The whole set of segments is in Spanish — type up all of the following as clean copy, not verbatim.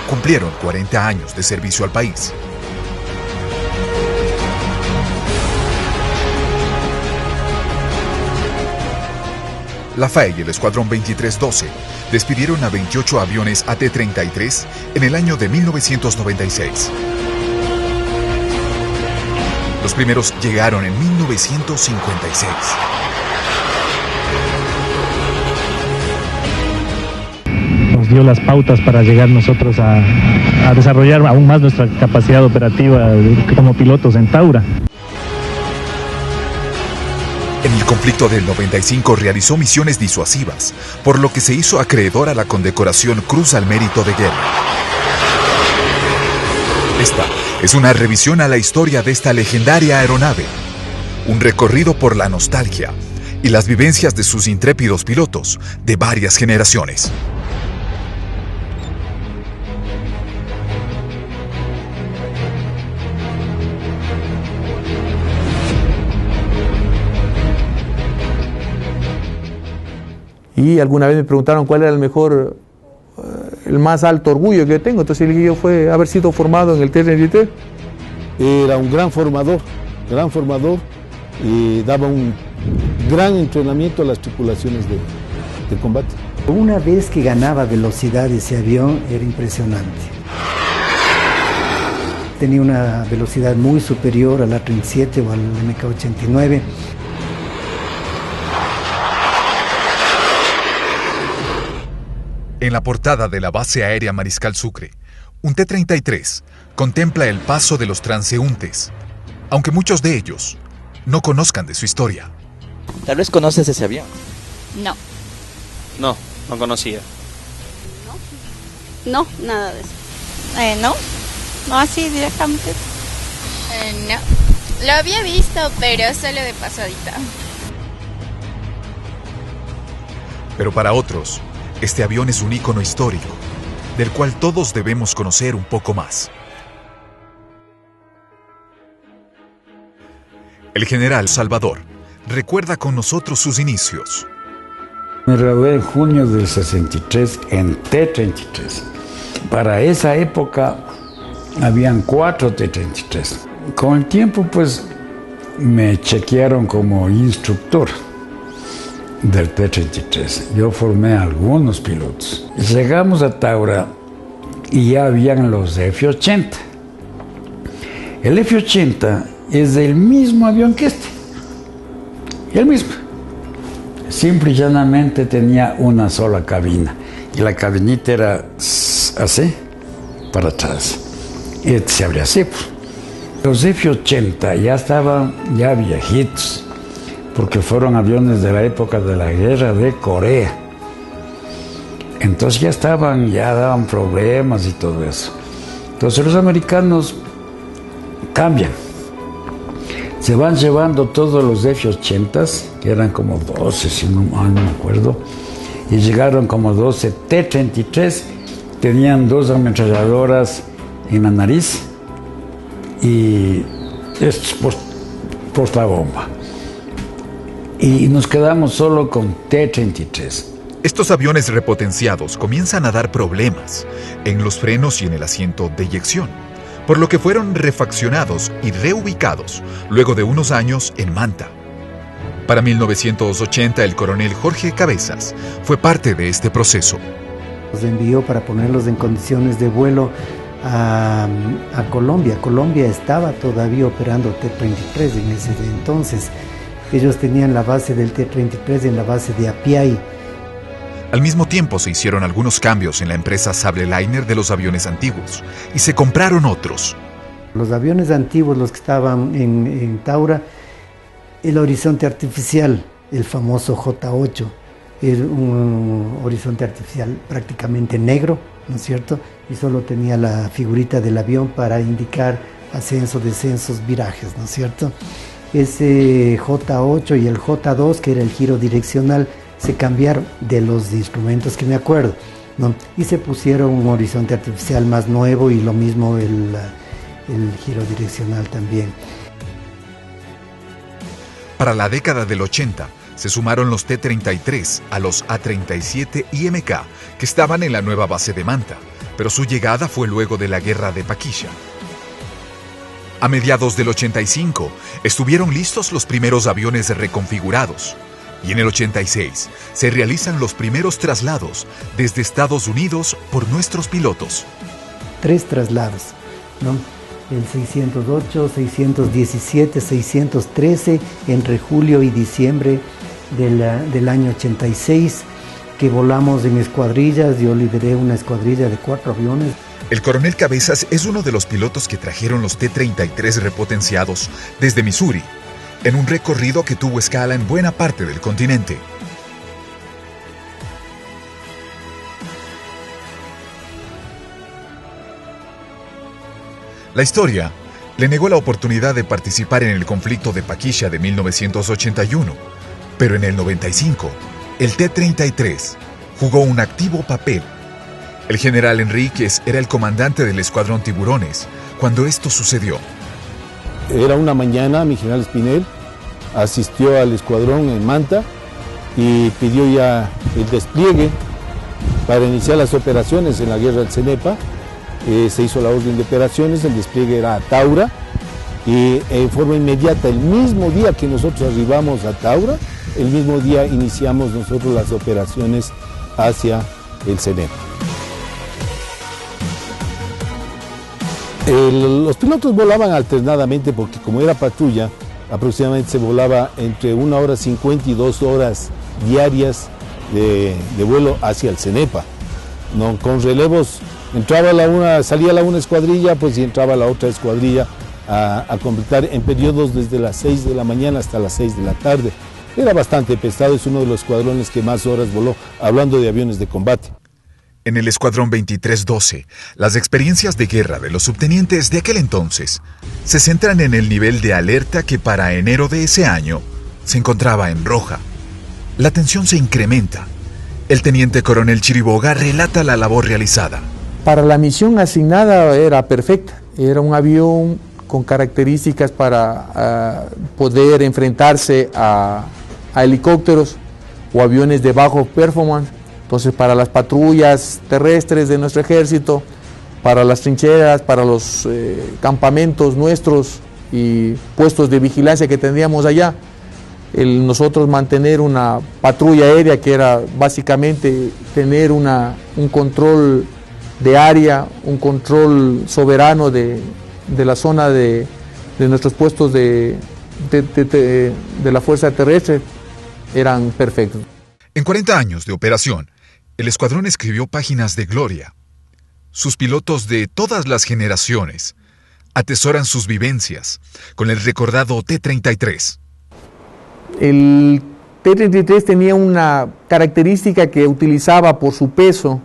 cumplieron 40 años de servicio al país. La FAE y el Escuadrón 2312 despidieron a 28 aviones AT-33 en el año de 1996. Los primeros llegaron en 1956. Nos dio las pautas para llegar nosotros a desarrollar aún más nuestra capacidad operativa como pilotos en Taura. En el conflicto del 95 realizó misiones disuasivas, por lo que se hizo acreedor a la condecoración Cruz al Mérito de Guerra. Esta es una revisión a la historia de esta legendaria aeronave, un recorrido por la nostalgia y las vivencias de sus intrépidos pilotos de varias generaciones. Y alguna vez me preguntaron cuál era el más alto orgullo que yo tengo. Entonces yo fue haber sido formado en el T-33. Era un gran formador y daba un gran entrenamiento a las tripulaciones de combate. Una vez que ganaba velocidad ese avión era impresionante. Tenía una velocidad muy superior al A-37 o al MK-89. En la portada de la Base Aérea Mariscal Sucre, un T-33 contempla el paso de los transeúntes, aunque muchos de ellos no conozcan de su historia. Tal vez conoces ese avión. No. No conocía. No, nada de eso. No así directamente. No. Lo había visto, pero solo de pasadita. Pero para otros, este avión es un ícono histórico, del cual todos debemos conocer un poco más. El general Salvador recuerda con nosotros sus inicios. Me gradué en junio del 63 en T-33. Para esa época habían 4 T-33. Con el tiempo pues me chequearon como instructor del T-33. Yo formé a algunos pilotos. Llegamos a Taura y ya habían los F-80. El F-80 es el mismo avión que este. El mismo. Simple y llanamente tenía una sola cabina. Y la cabinita era así, para atrás. Y este se abría así. Los F-80 ya estaban ya viejitos, porque fueron aviones de la época de la guerra de Corea. Entonces ya daban problemas y todo eso. Entonces los americanos cambian. Se van llevando todos los F-80s, que eran como 12, si no me acuerdo, y llegaron como 12 T-33, tenían 2 ametralladoras en la nariz y esto es portabomba. Y nos quedamos solo con T-33. Estos aviones repotenciados comienzan a dar problemas en los frenos y en el asiento de eyección, por lo que fueron refaccionados y reubicados luego de unos años en Manta. Para 1980, el coronel Jorge Cabezas fue parte de este proceso. Los envió para ponerlos en condiciones de vuelo a Colombia. Colombia estaba todavía operando T-33 en ese entonces. Ellos tenían la base del T-33 en la base de Apiay. Al mismo tiempo se hicieron algunos cambios en la empresa Sable Liner de los aviones antiguos y se compraron otros. Los aviones antiguos, los que estaban en Taura, el horizonte artificial, el famoso J8, era un horizonte artificial prácticamente negro, ¿no es cierto? Y solo tenía la figurita del avión para indicar ascenso, descensos, virajes, ¿no es cierto? Ese J8 y el J2, que era el giro direccional, se cambiaron de los instrumentos que me acuerdo, ¿no? Y se pusieron un horizonte artificial más nuevo y lo mismo el giro direccional también. Para la década del 80 se sumaron los T-33 a los A-37 y MK que estaban en la nueva base de Manta pero su llegada fue luego de la guerra de Paquisha. A mediados del 85 estuvieron listos los primeros aviones reconfigurados y en el 86 se realizan los primeros traslados desde Estados Unidos por nuestros pilotos. 3 traslados, ¿no? El 608, 617, 613, entre julio y diciembre del año 86, que volamos en escuadrillas. Yo lideré una escuadrilla de 4 aviones. El coronel Cabezas es uno de los pilotos que trajeron los T-33 repotenciados desde Missouri, en un recorrido que tuvo escala en buena parte del continente. La historia le negó la oportunidad de participar en el conflicto de Paquisha de 1981, pero en el 95, el T-33 jugó un activo papel. El general Enríquez era el comandante del escuadrón Tiburones cuando esto sucedió. Era una mañana, mi general Espinel asistió al escuadrón en Manta y pidió ya el despliegue para iniciar las operaciones en la guerra del Cenepa. Se hizo la orden de operaciones, el despliegue era a Taura y en forma inmediata, el mismo día que nosotros arribamos a Taura, el mismo día iniciamos nosotros las operaciones hacia el Cenepa. Los pilotos volaban alternadamente porque como era patrulla, aproximadamente se volaba entre 1 hora 50 y 2 horas diarias de vuelo hacia el Cenepa, ¿no? Con relevos, salía la una escuadrilla, pues y entraba la otra escuadrilla a completar en periodos desde las 6 de la mañana hasta las 6 de la tarde. Era bastante pesado, es uno de los escuadrones que más horas voló, hablando de aviones de combate. En el escuadrón 2312, las experiencias de guerra de los subtenientes de aquel entonces se centran en el nivel de alerta que para enero de ese año se encontraba en roja. La tensión se incrementa. El teniente coronel Chiriboga relata la labor realizada. Para la misión asignada era perfecta. Era un avión con características para poder enfrentarse a helicópteros o aviones de bajo performance. Entonces, para las patrullas terrestres de nuestro ejército, para las trincheras, para los campamentos nuestros y puestos de vigilancia que tendríamos allá, nosotros mantener una patrulla aérea que era básicamente tener un control de área, un control soberano de la zona de nuestros puestos de la fuerza terrestre, eran perfectos. En 40 años de operación, el escuadrón escribió páginas de gloria. Sus pilotos de todas las generaciones atesoran sus vivencias con el recordado T-33. El T-33 tenía una característica que utilizaba por su peso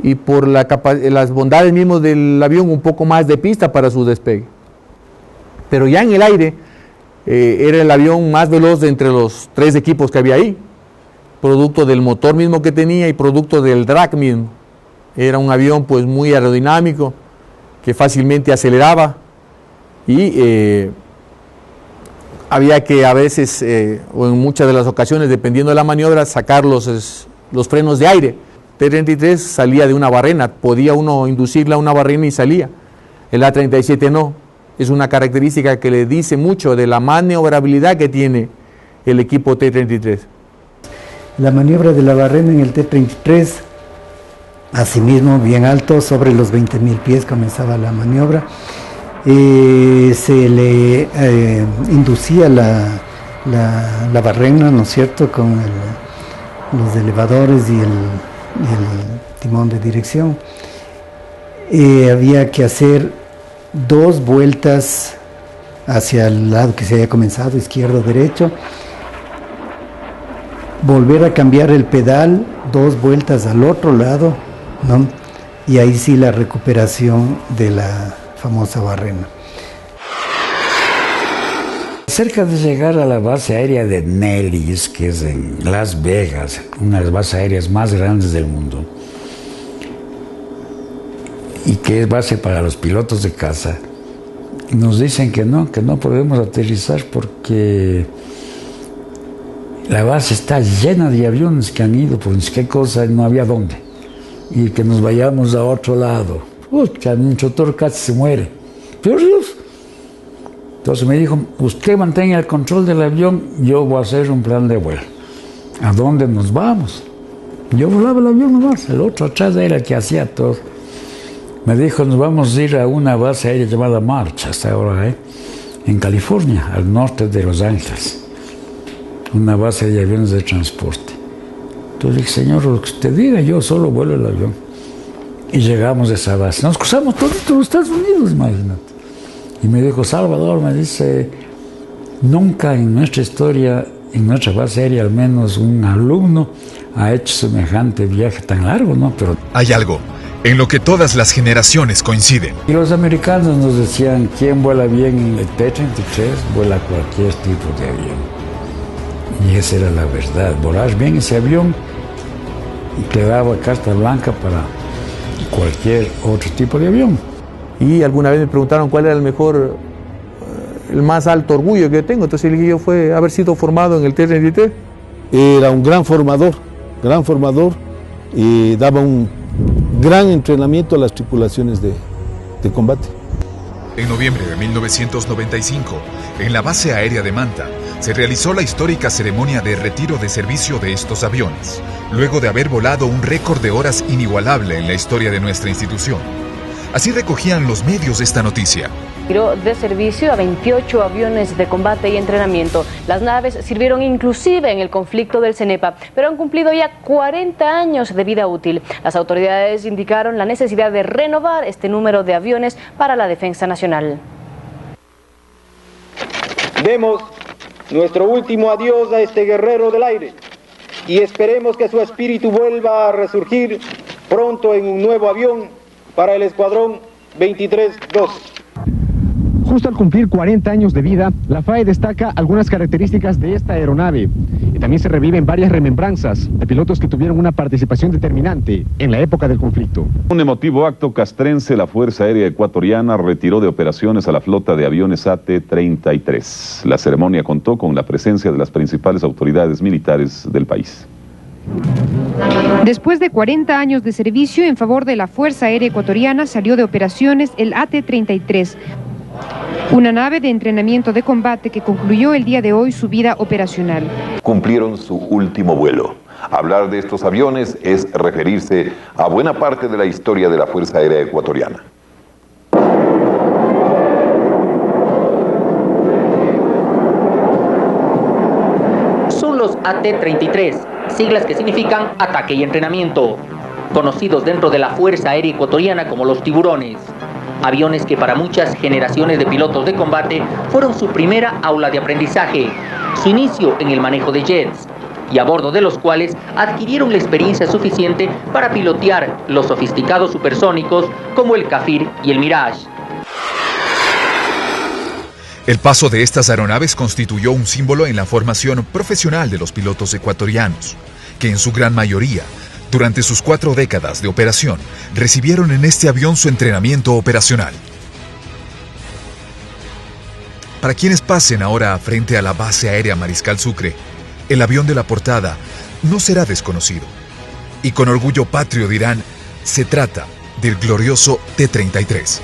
y por las bondades mismas del avión, un poco más de pista para su despegue. Pero ya en el aire era el avión más veloz de entre los 3 equipos que había ahí, producto del motor mismo que tenía y producto del drag mismo. Era un avión pues muy aerodinámico, que fácilmente aceleraba y había que a veces, o en muchas de las ocasiones, dependiendo de la maniobra, sacar los frenos de aire. T-33 salía de una barrena, podía uno inducirla a una barrena y salía. El A-37 no. Es una característica que le dice mucho de la maniobrabilidad que tiene el equipo T-33. La maniobra de la barrena en el T-33, asimismo bien alto, sobre los 20.000 pies comenzaba la maniobra. Se le inducía la barrena, ¿no es cierto?, con los elevadores y el timón de dirección. Había que hacer 2 vueltas hacia el lado que se había comenzado, izquierdo, derecho, volver a cambiar el pedal, 2 vueltas al otro lado, ¿no? Y ahí sí la recuperación de la famosa barrena. Cerca de llegar a la base aérea de Nellis, que es en Las Vegas, una de las bases aéreas más grandes del mundo, y que es base para los pilotos de caza, nos dicen que no podemos aterrizar porque la base está llena de aviones que han ido por no sé qué cosa, no había dónde. y que nos vayamos a otro lado. Pucha, mi instructor casi se muere. Pero entonces me dijo, usted mantenga el control del avión, yo voy a hacer un plan de vuelo. ¿A dónde nos vamos? Yo volaba el avión nomás, el otro atrás era el que hacía todo. Me dijo, nos vamos a ir a una base aérea llamada March, hasta ahora, en California, al norte de Los Ángeles. Una base de aviones de transporte. Entonces dije, señor, lo que usted diga, yo solo vuelo el avión. Y llegamos a esa base. Nos cruzamos todos los Estados Unidos, imagínate. Y me dijo, Salvador, me dice, nunca en nuestra historia, en nuestra base aérea, al menos un alumno ha hecho semejante viaje tan largo, ¿no? Pero hay algo en lo que todas las generaciones coinciden. y los americanos nos decían, ¿quién vuela bien en el T-33? Vuela cualquier tipo de avión. Y esa era la verdad. Volar bien ese avión te daba carta blanca para cualquier otro tipo de avión. Y alguna vez me preguntaron cuál era el mejor, el más alto orgullo que tengo. Entonces el yo fue haber sido formado en el T-33. Era un gran formador, y daba un gran entrenamiento a las tripulaciones de combate. En noviembre de 1995, en la base aérea de Manta, se realizó la histórica ceremonia de retiro de servicio de estos aviones, luego de haber volado un récord de horas inigualable en la historia de nuestra institución. Así recogían los medios esta noticia. Retiró de servicio a 28 aviones de combate y entrenamiento. Las naves sirvieron inclusive en el conflicto del CENEPA, pero han cumplido ya 40 años de vida útil. Las autoridades indicaron la necesidad de renovar este número de aviones para la defensa nacional. Demos nuestro último adiós a este guerrero del aire y esperemos que su espíritu vuelva a resurgir pronto en un nuevo avión para el Escuadrón 23-2. Justo al cumplir 40 años de vida, la FAE destaca algunas características de esta aeronave y también se reviven varias remembranzas de pilotos que tuvieron una participación determinante en la época del conflicto. Un emotivo acto castrense, la Fuerza Aérea Ecuatoriana retiró de operaciones a la flota de aviones AT-33. La ceremonia contó con la presencia de las principales autoridades militares del país. Después de 40 años de servicio en favor de la Fuerza Aérea Ecuatoriana, salió de operaciones el AT-33. Una nave de entrenamiento de combate que concluyó el día de hoy su vida operacional. Cumplieron su último vuelo. Hablar de estos aviones es referirse a buena parte de la historia de la Fuerza Aérea Ecuatoriana. Son los AT-33, siglas que significan ataque y entrenamiento, conocidos dentro de la Fuerza Aérea Ecuatoriana como los tiburones. Aviones que para muchas generaciones de pilotos de combate fueron su primera aula de aprendizaje, su inicio en el manejo de jets, y a bordo de los cuales adquirieron la experiencia suficiente para pilotear los sofisticados supersónicos como el Kafir y el Mirage. El paso de estas aeronaves constituyó un símbolo en la formación profesional de los pilotos ecuatorianos, que en su gran mayoría, durante sus 4 décadas de operación, recibieron en este avión su entrenamiento operacional. Para quienes pasen ahora frente a la base aérea Mariscal Sucre, el avión de la portada no será desconocido. Y con orgullo patrio dirán, se trata del glorioso T-33.